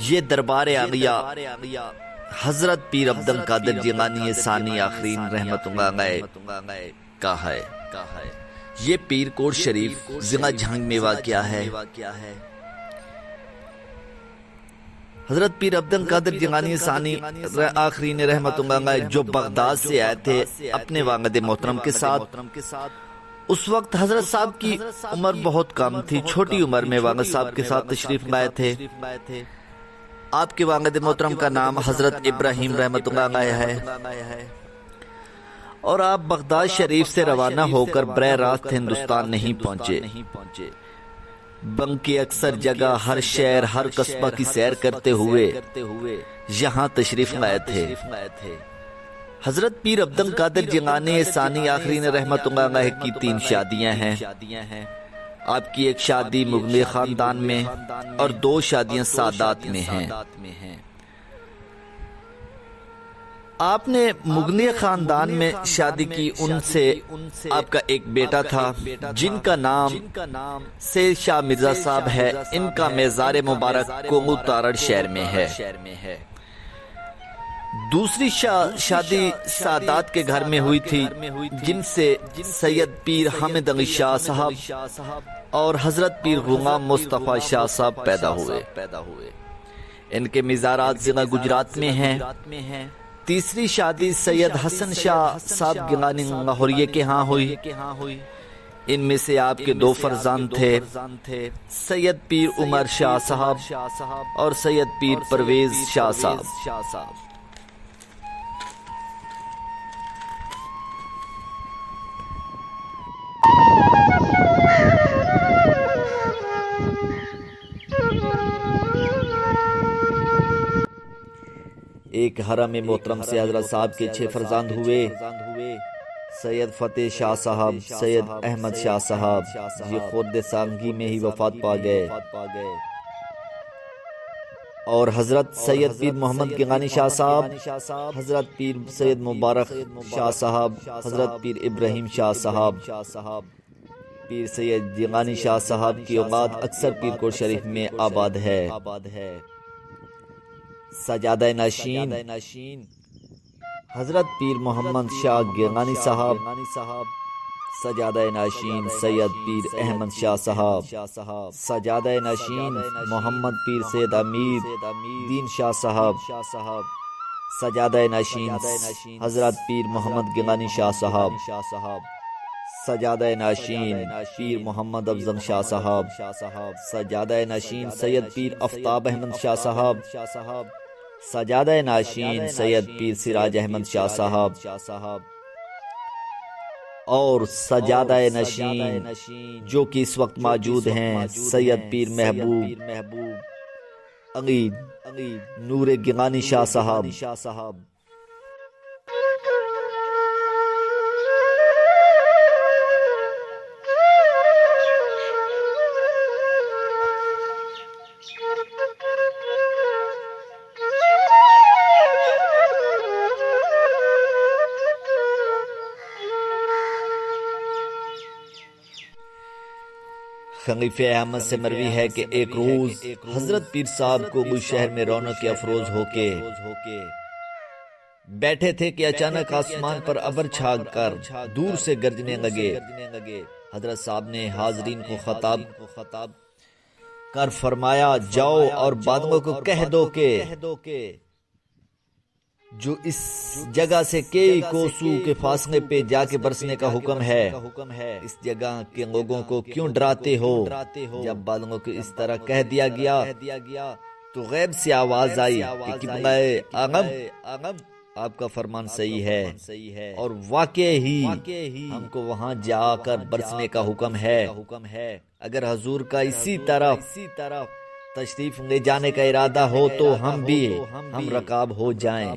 یہ دربار اغیا حضرت پیر عبد القادر جیلانی ثانی آخرین رحمت اللہ علیہ کا ہے۔ یہ پیر کوٹ شریف ضلع جھنگ میں واقع ہے۔ حضرت پیر عبد القادر جیلانی ثانی آخرین رحمت اللہ علیہ جو بغداد سے آئے تھے اپنے والد محترم کے ساتھ، اس وقت حضرت صاحب کی عمر بہت کم تھی، چھوٹی عمر میں والد صاحب کے ساتھ تشریف لائے تھے۔ آپ کے والد محترم کا نام حضرت ابراہیم رحمت اللہ علیہ ہے، اور آپ بغداد شریف سے روانہ ہو کر براہ راست ہندوستان نہیں پہنچے، بلکہ اکثر جگہ ہر شہر ہر قصبہ کی سیر کرتے ہوئے یہاں تشریف لائے تھے۔ حضرت پیر عبد القادر جیلانی ثانی آخرین رحمت اللہ علیہ کی 3 شادیاں ہیں۔ آپ کی ایک شادی مغلی خاندان میں اور 2 شادیاں سادات میں ہیں۔ آپ نے مغلی خاندان میں شادی کی، ان سے آپ کا ایک بیٹا تھا جن کا نام سید شاہ مرزا صاحب ہے۔ ان کا مزار مبارک کومو تارڑ شہر میں ہے۔ دوسری شادی سادات کے گھر میں ہوئی تھی، جن سے سید پیر حامد علی شاہ صاحب اور حضرت پیر غلام مصطفیٰ شاہ صاحب پیدا ہوئے۔ ان کے مزارات ضلع گجرات میں ہیں۔ تیسری شادی سید حسن شاہ صاحب گیلانی لاہوریے کے ہاں ہوئی۔ ان میں سے آپ کے 2 فرزند تھے، سید پیر عمر شاہ صاحب اور سید پیر پرویز شاہ صاحب۔ ایک حرم محترم سے حضرت صاحب کے 6 فرزند ہوئے، سید فتح شاہ صاحب، سید احمد شاہ صاحب، یہ خود سانگی میں ہی وفات پا گئے، اور حضرت سید پیر محمد گیلانی شاہ صاحب، حضرت پیر سید مبارک شاہ صاحب، حضرت پیر ابراہیم شاہ صاحب، پیر سید گیلانی شاہ صاحب کی اولاد اکثر پیر کوٹ شریف میں آباد ہے۔ سجادہ نشین حضرت پیر محمد شاہ گیلانی صاحب، سجادہ نشین سید پیر احمد شاہ صاحب، سجادہ نشین محمد پیر سید امیر دین شاہ صاحب، سجادہ نشین حضرت پیر محمد گیلانی شاہ صاحب، سجادہ نشین پیر محمد افضل شاہ صاحب، سجادہ نشین سید پیر آفتاب احمد شاہ صاحب، سجادہ نشین سید پیر سراج احمد شاہ صاحب، اور سجادہ نشین جو کہ اس وقت موجود ہیں سید پیر محبوب علی نور گیلانی شاہ صاحب۔ خلیفہ احمد سے مروی ہے کہ ایک روز حضرت پیر صاحب کو وہ شہر میں رونق افروز ہو کے بیٹھے تھے کہ اچانک آسمان پر ابر چھا کر دور سے گرجنے لگے۔ حضرت صاحب نے حاضرین کو خطاب کر فرمایا، جاؤ اور بادلوں کو کہہ دو کہ جو اس جگہ سے کئی کوسوں کے فاصلے پہ جا کے برسنے کا حکم ہے، اس جگہ کے لوگوں کو کیوں ڈراتے ہو؟ جب بادلوں کو اس طرح کہہ دیا گیا تو غیب سے آواز آئی کہ قبلہ اعظم آپ کا فرمان صحیح ہے، اور واقع ہی ہم کو وہاں جا کر برسنے کا حکم ہے۔ اگر حضور کا اسی طرف تشریف لے جانے کا ارادہ ہو تو ہم رکاب ہو جائیں۔